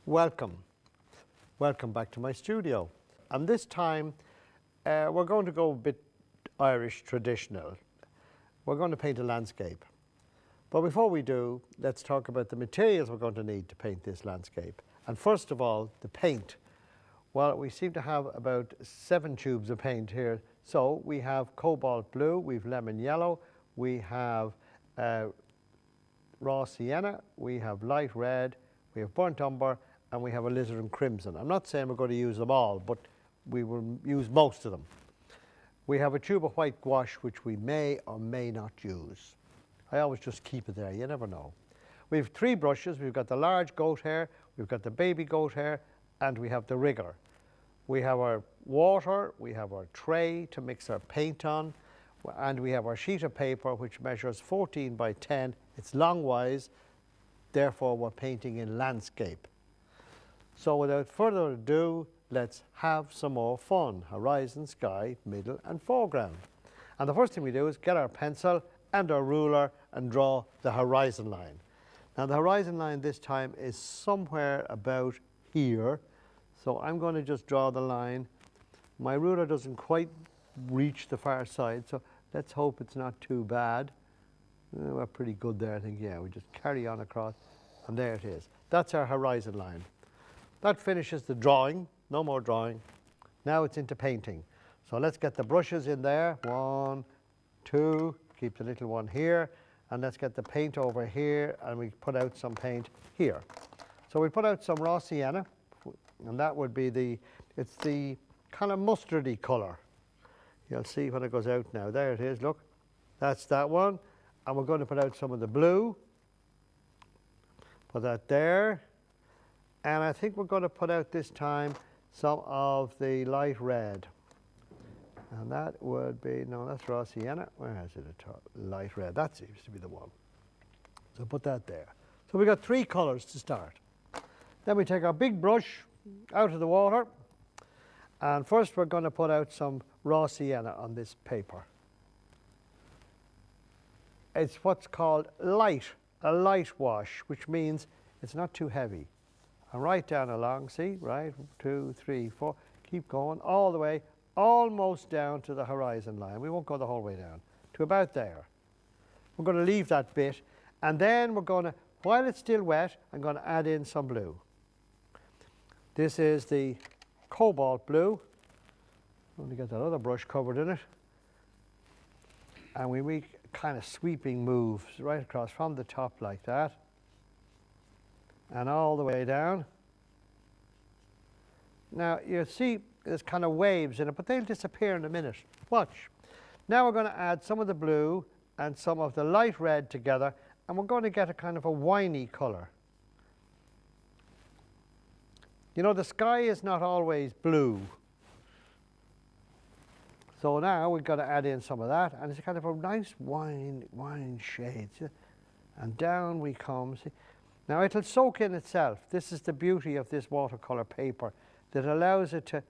Welcome. Welcome back to my studio. And this time we're going to go a bit Irish traditional. We're going to paint a landscape. But before we do, let's talk about the materials we're going to need to paint this landscape. And first of all, the paint. Well, we seem to have about 7 tubes of paint here. So we have cobalt blue, we've lemon yellow, we have raw sienna, we have light red, we have burnt umber, and we have alizarin crimson. I'm not saying we're going to use them all, but we will use most of them. We have a tube of white gouache, which we may or may not use. I always just keep it there, you never know. We have 3 brushes. We've got the large goat hair, we've got the baby goat hair, and we have the rigger. We have our water, we have our tray to mix our paint on, and we have our sheet of paper which measures 14 by 10. It's longwise, therefore we're painting in landscape. So without further ado, let's have some more fun. Horizon, sky, middle and foreground. And the first thing we do is get our pencil and our ruler and draw the horizon line. Now the horizon line this time is somewhere about here. So I'm going to just draw the line. My ruler doesn't quite reach the far side, so let's hope it's not too bad. We're pretty good there, I think. Yeah, we just carry on across, and there it is. That's our horizon line. That finishes the drawing. No more drawing. Now it's into painting. So let's get the brushes in there. 1, 2, keep the little one here, and let's get the paint over here, and we put out some paint here. So we put out some raw sienna, and that would be it's the kind of mustardy colour. You'll see when it goes out now. There it is, look. That's that one. And we're going to put out some of the blue. Put that there. And I think we're going to put out this time some of the light red. And that would be, no, that's raw sienna. Where is it at top? Light red. That seems to be the one. So put that there. So we've got 3 colours to start. Then we take our big brush out of the water. And first we're going to put out some raw sienna on this paper. It's what's called light, a light wash, which means it's not too heavy. And right down along, see, right, 2, 3, 4, keep going all the way, almost down to the horizon line. We won't go the whole way down, to about there. We're going to leave that bit, and then we're going to, while it's still wet, I'm going to add in some blue. This is the cobalt blue. Only get that other brush covered in it. And we make kind of sweeping moves right across from the top like that. And all the way down. Now you see there's kind of waves in it, but they'll disappear in a minute. Watch. Now we're going to add some of the blue and some of the light red together, and we're going to get a kind of a winey colour. You know, the sky is not always blue. So now we've got to add in some of that, and it's kind of a nice wine shade. And down we come. See? Now it'll soak in itself. This is the beauty of this watercolour paper, that allows it to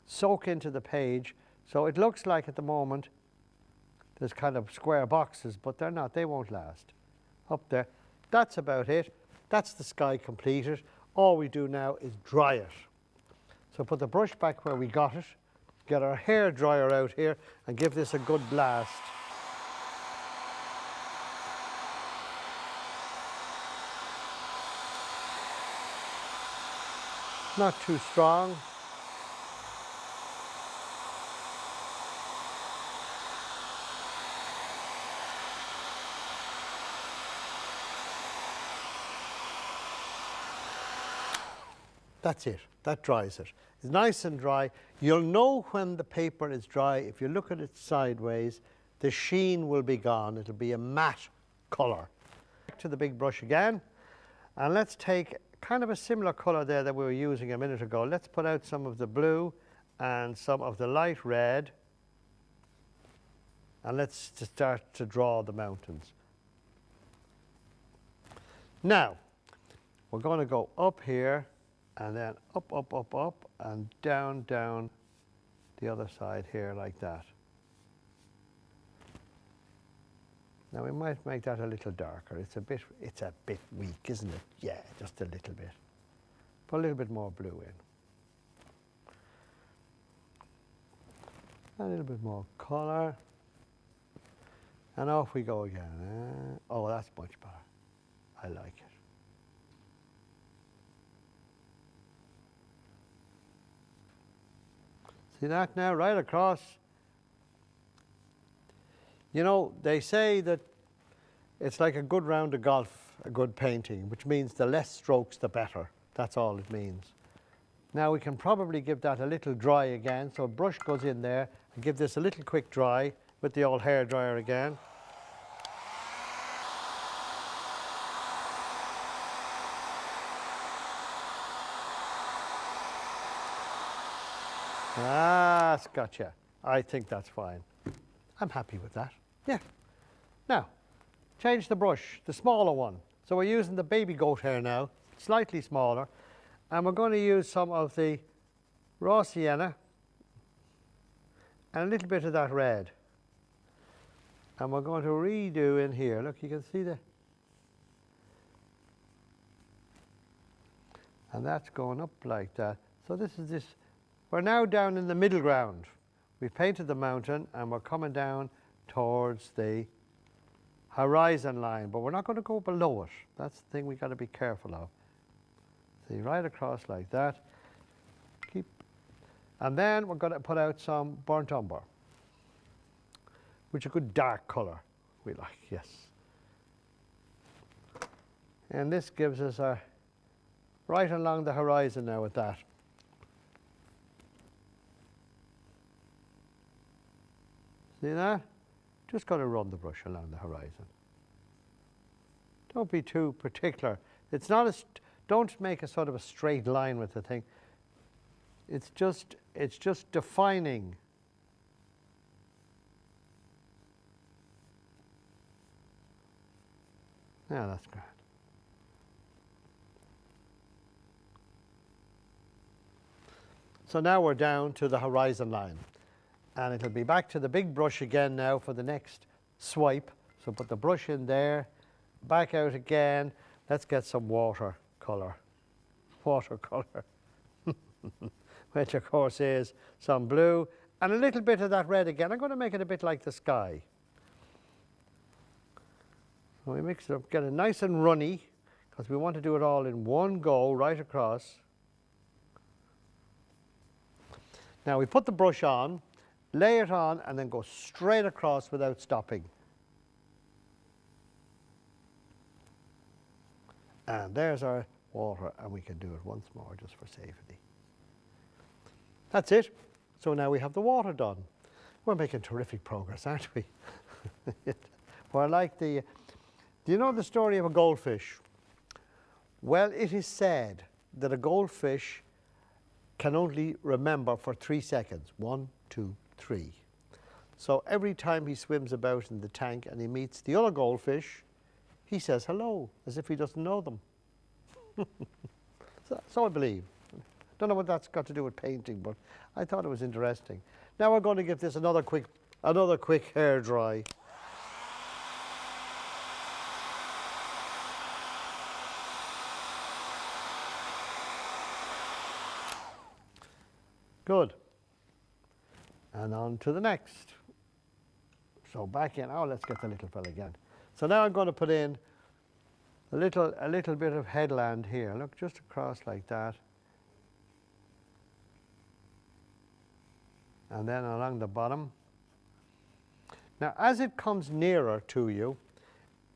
soak into the page. So it looks like at the moment there's kind of square boxes, but they're not. They won't last. Up there. That's about it. That's the sky completed. All we do now is dry it. So put the brush back where we got it, get our hair dryer out here, and give this a good blast. Not too strong. That's it. That dries it. It's nice and dry. You'll know when the paper is dry. If you look at it sideways, the sheen will be gone. It'll be a matte colour. Back to the big brush again. And let's take kind of a similar colour there that we were using a minute ago. Let's put out some of the blue and some of the light red. And let's just start to draw the mountains. Now, we're going to go up here, and then up, up, up, up, and down, down the other side here like that. Now we might make that a little darker. It's a bit weak, isn't it? Yeah, just a little bit. Put a little bit more blue in. A little bit more colour. And off we go again. Oh, that's much better. I like it. See that now, right across? You know, they say that it's like a good round of golf, a good painting, which means the less strokes, the better. That's all it means. Now we can probably give that a little dry again. So a brush goes in there and give this a little quick dry with the old hair dryer again. Ah, it's gotcha. I think that's fine. I'm happy with that. Yeah. Now, change the brush, the smaller one. So we're using the baby goat hair now, slightly smaller. And we're going to use some of the raw sienna and a little bit of that red. And we're going to redo in here. Look, you can see the... And that's going up like that. So this is this... We're now down in the middle ground. We've painted the mountain and we're coming down towards the horizon line, but we're not going to go below it. That's the thing we've got to be careful of. See, right across like that. Keep, and then we're going to put out some burnt umber, which is a good dark colour we like, yes. And this gives us a right along the horizon now with that. See that? Just got to run the brush along the horizon. Don't be too particular. It's not a, don't make a sort of a straight line with the thing. It's just defining. Yeah, that's great. So now we're down to the horizon line. And it'll be back to the big brush again now for the next swipe. So put the brush in there, back out again. Let's get some watercolour. Watercolour. Which of course is some blue and a little bit of that red again. I'm going to make it a bit like the sky. So we mix it up, get it nice and runny, because we want to do it all in one go right across. Now we put the brush on, lay it on, and then go straight across without stopping. And there's our water, and we can do it once more just for safety. That's it. So now we have the water done. We're making terrific progress, aren't we? Well, like the... Do you know the story of a goldfish? Well, it is said that a goldfish can only remember for 3 seconds. 1, 2, 3. So every time he swims about in the tank and he meets the other goldfish, he says hello, as if he doesn't know them. So I believe. Don't know what that's got to do with painting, but I thought it was interesting. Now we're going to give this another quick hair dry. Good. And on to the next. So back in. Oh, let's get the little fella again. So now I'm going to put in a little bit of headland here. Look, just across like that. And then along the bottom. Now, as it comes nearer to you,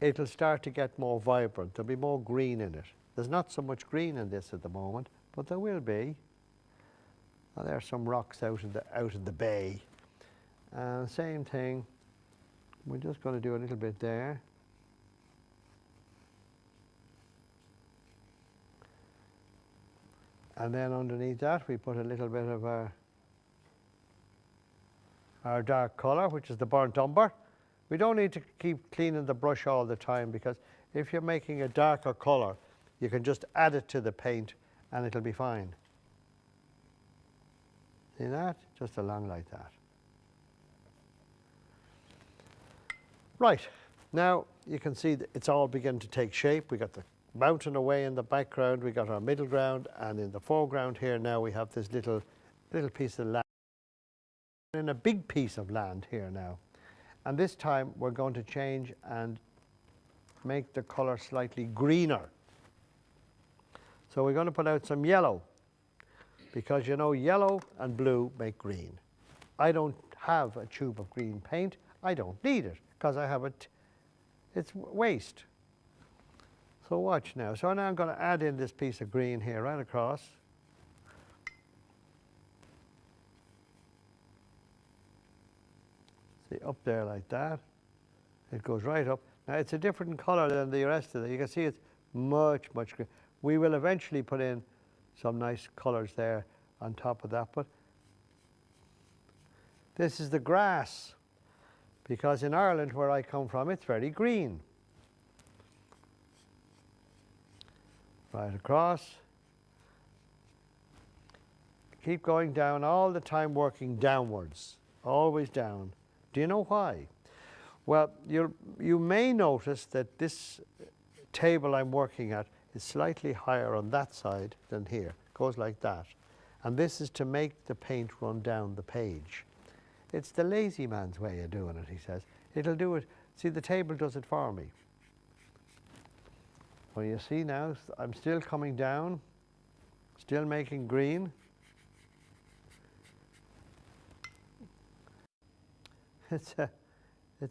it'll start to get more vibrant. There'll be more green in it. There's not so much green in this at the moment, but there will be. Now, there's some rocks out in the bay. And same thing. We're just going to do a little bit there. And then underneath that, we put a little bit of our dark colour, which is the burnt umber. We don't need to keep cleaning the brush all the time, because if you're making a darker colour, you can just add it to the paint and it'll be fine. See that? Just along like that. Right, now you can see that it's all beginning to take shape. We got the mountain away in the background, we got our middle ground, and in the foreground here now we have this little piece of land, in a big piece of land here now. And this time we're going to change and make the colour slightly greener. So we're going to put out some yellow, because you know yellow and blue make green. I don't have a tube of green paint. I don't need it because I have it. It's waste. So watch now. So now I'm going to add in this piece of green here right across. See, up there like that. It goes right up. Now it's a different colour than the rest of it. You can see it's much, much green. We will eventually put in some nice colours there on top of that. But this is the grass, because in Ireland, where I come from, it's very green. Right across. Keep going down all the time, working downwards, always down. Do you know why? Well, you may notice that this table I'm working at is slightly higher on that side than here. It goes like that. And this is to make the paint run down the page. It's the lazy man's way of doing it, he says. It'll do it. See, the table does it for me. Well, you see now, I'm still coming down, still making green. It's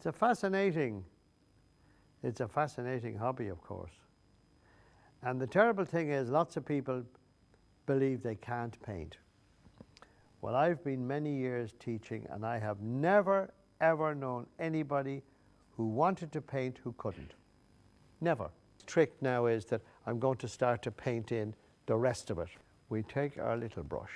a fascinating hobby, of course. And the terrible thing is, lots of people believe they can't paint. Well, I've been many years teaching, and I have never, ever known anybody who wanted to paint who couldn't. Never. The trick now is that I'm going to start to paint in the rest of it. We take our little brush.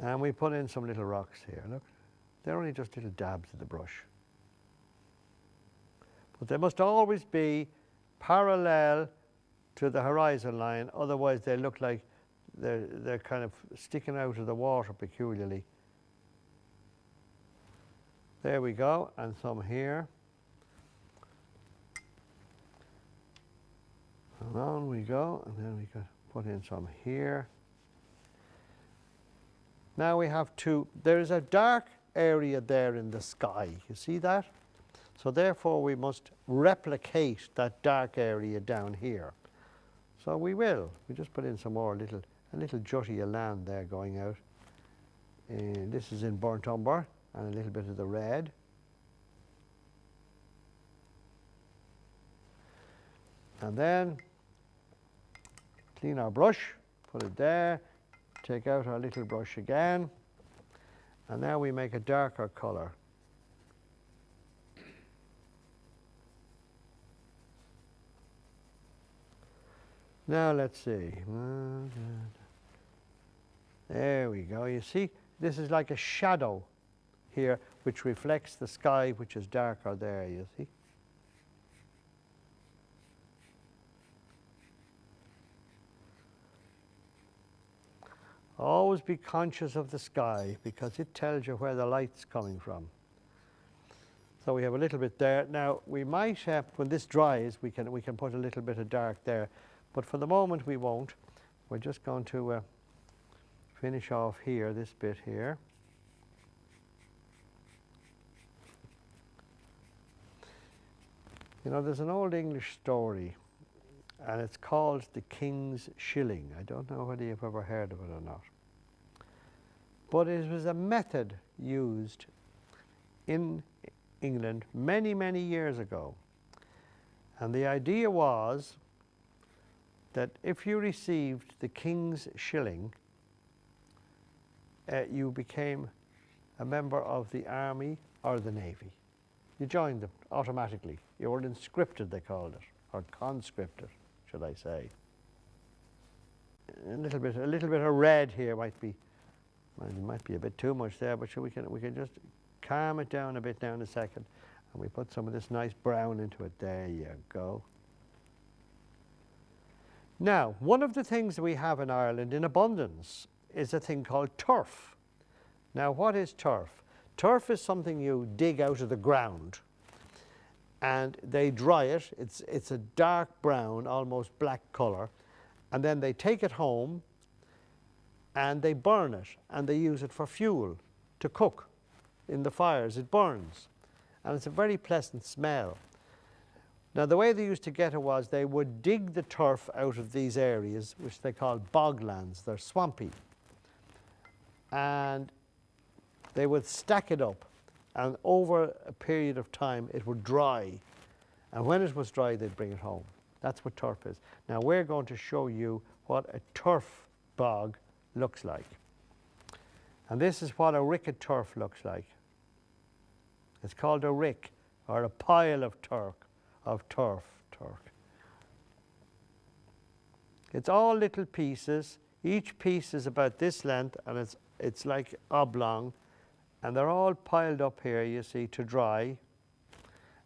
And we put in some little rocks here. Look, they're only just little dabs of the brush. But they must always be parallel to the horizon line, otherwise they look like they're kind of sticking out of the water peculiarly. There we go, and some here. And on we go, and then we can put in some here. Now we have there is a dark area there in the sky. You see that? So therefore we must replicate that dark area down here. So we will. We just put in some more a little jutty of land there going out. And this is in burnt umber and a little bit of the red. And then clean our brush, put it there, take out our little brush again, and now we make a darker colour. Now let's see. There we go. You see, this is like a shadow here, which reflects the sky, which is darker there, you see. Always be conscious of the sky, because it tells you where the light's coming from. So we have a little bit there. Now we might, when this dries, we can put a little bit of dark there, but for the moment we won't. We're just going to finish off here, this bit here. You know, there's an old English story, and it's called The King's Shilling. I don't know whether you've ever heard of it or not. But it was a method used in England many, many years ago. And the idea was that if you received the King's Shilling, you became a member of the Army or the Navy. You joined them automatically. You were inscripted, they called it, or conscripted, should I say. A little bit of red here might be a bit too much there, but we can just calm it down a bit now in a second, and we put some of this nice brown into it. There you go. Now, one of the things that we have in Ireland in abundance is a thing called turf. Now, what is turf? Turf is something you dig out of the ground and they dry it. It's a dark brown, almost black colour, and then they take it home and they burn it and they use it for fuel to cook in the fires. It burns and it's a very pleasant smell. Now the way they used to get it was they would dig the turf out of these areas, which they call boglands. They're swampy, and they would stack it up, and over a period of time it would dry, and when it was dry they'd bring it home. That's what turf is. Now we're going to show you what a turf bog looks like, and this is what a rick of turf looks like. It's called a rick, or a pile of turf. It's all little pieces. Each piece is about this length, and it's like oblong, and they're all piled up here, you see, to dry,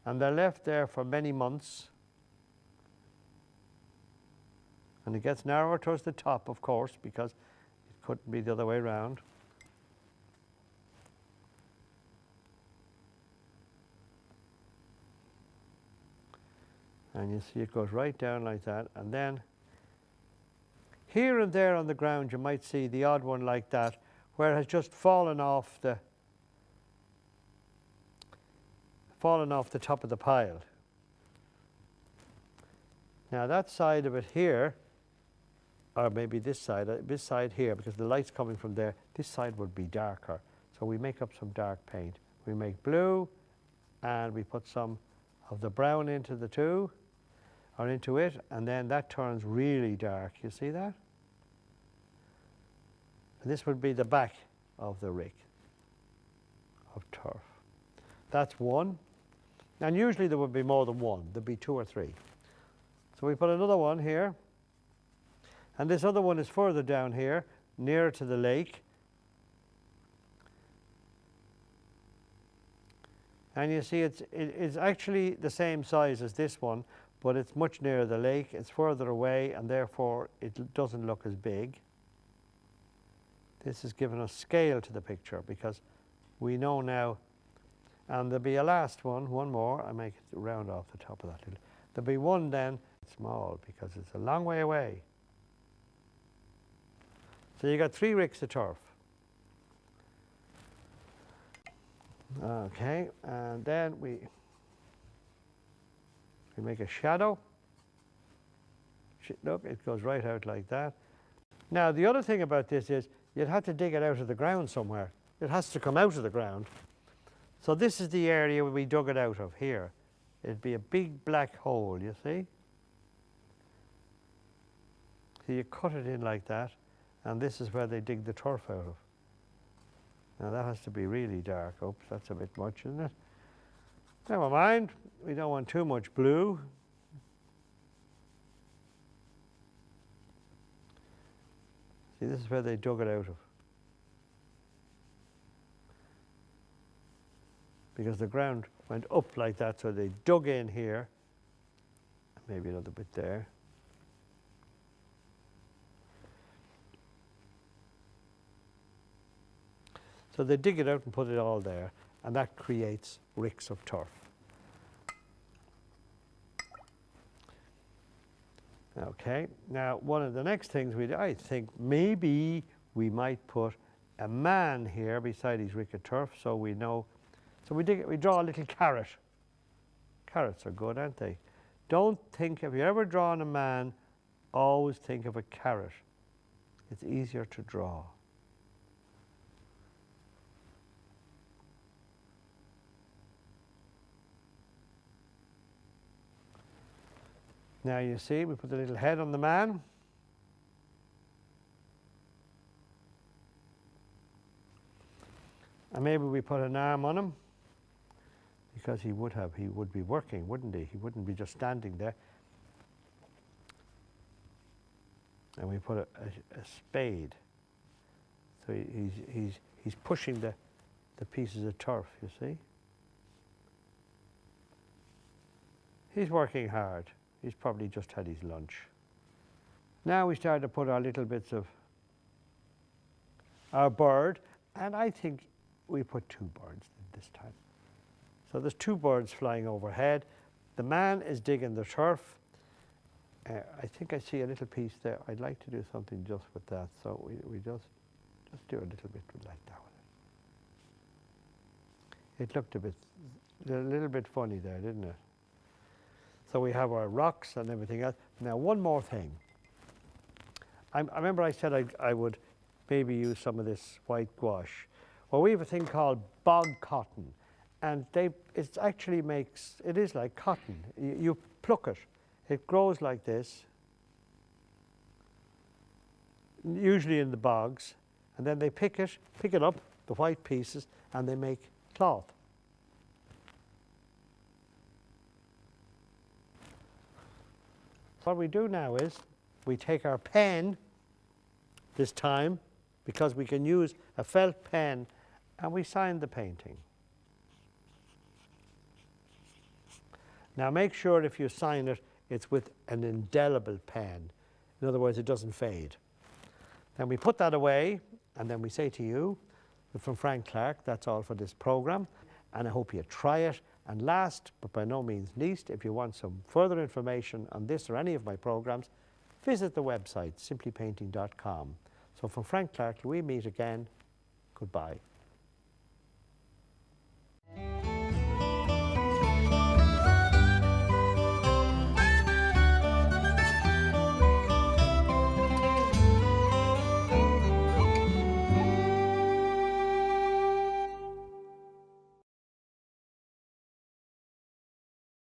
and they're left there for many months, and it gets narrower towards the top, of course, because it couldn't be the other way around. And you see it goes right down like that, and then here and there on the ground you might see the odd one like that, where it has just fallen off the top of the pile. Now that side of it here, or maybe this side here, because the light's coming from there, this side would be darker. So we make up some dark paint. We make blue, and we put some of the brown into the two, or into it, and then that turns really dark. You see that? And this would be the back of the rick of turf. That's one. And usually there would be more than one. There'd be two or three. So we put another one here. And this other one is further down here, nearer to the lake. And you see it's actually the same size as this one, but it's much nearer the lake. It's further away, and therefore it doesn't look as big. This has given us scale to the picture, because we know now, and there'll be a last one more. I make it round off the top of that little. There'll be one then small, because it's a long way away. So you got 3 ricks of turf. Okay, and then we make a shadow. Look, it goes right out like that. Now the other thing about this is you'd have to dig it out of the ground somewhere. It has to come out of the ground. So this is the area where we dug it out of here. It'd be a big black hole, you see? So you cut it in like that, and this is where they dig the turf out of. Now that has to be really dark. Oops, that's a bit much, isn't it? Never mind, we don't want too much blue. See, this is where they dug it out of. Because the ground went up like that, so they dug in here. Maybe another bit there. So they dig it out and put it all there, and that creates ricks of turf. Okay, now one of the next things I think maybe we might put a man here beside his rick of turf, so we know. So we draw a little carrot. Carrots are good, aren't they? Don't think, if you're ever drawing a man, always think of a carrot. It's easier to draw. Now you see, we put the little head on the man. And maybe we put an arm on him, because he would be working, wouldn't he? He wouldn't be just standing there. And we put a spade. So he's pushing the pieces of turf, you see? He's working hard. He's probably just had his lunch. Now we start to put our little bits of our bird, and I think we put 2 birds this time. So there's 2 birds flying overhead. The man is digging the turf. I think I see a little piece there. I'd like to do something just with that. So we just do a little bit like that with it. It looked a little bit funny there, didn't it? So we have our rocks and everything else. Now, one more thing. I remember I said I would maybe use some of this white gouache. Well, we have a thing called bog cotton, and it actually makes, it is like cotton. You pluck it. It grows like this, usually in the bogs, and then they pick it up, the white pieces, and they make cloth. What we do now is we take our pen this time, because we can use a felt pen, and we sign the painting. Now make sure if you sign it, it's with an indelible pen. In other words, it doesn't fade. Then we put that away, and then we say to you, from Frank Clarke, that's all for this program, and I hope you try it. And last, but by no means least, if you want some further information on this or any of my programs, visit the website, simplypainting.com. So from Frank Clarke, till we meet again, goodbye.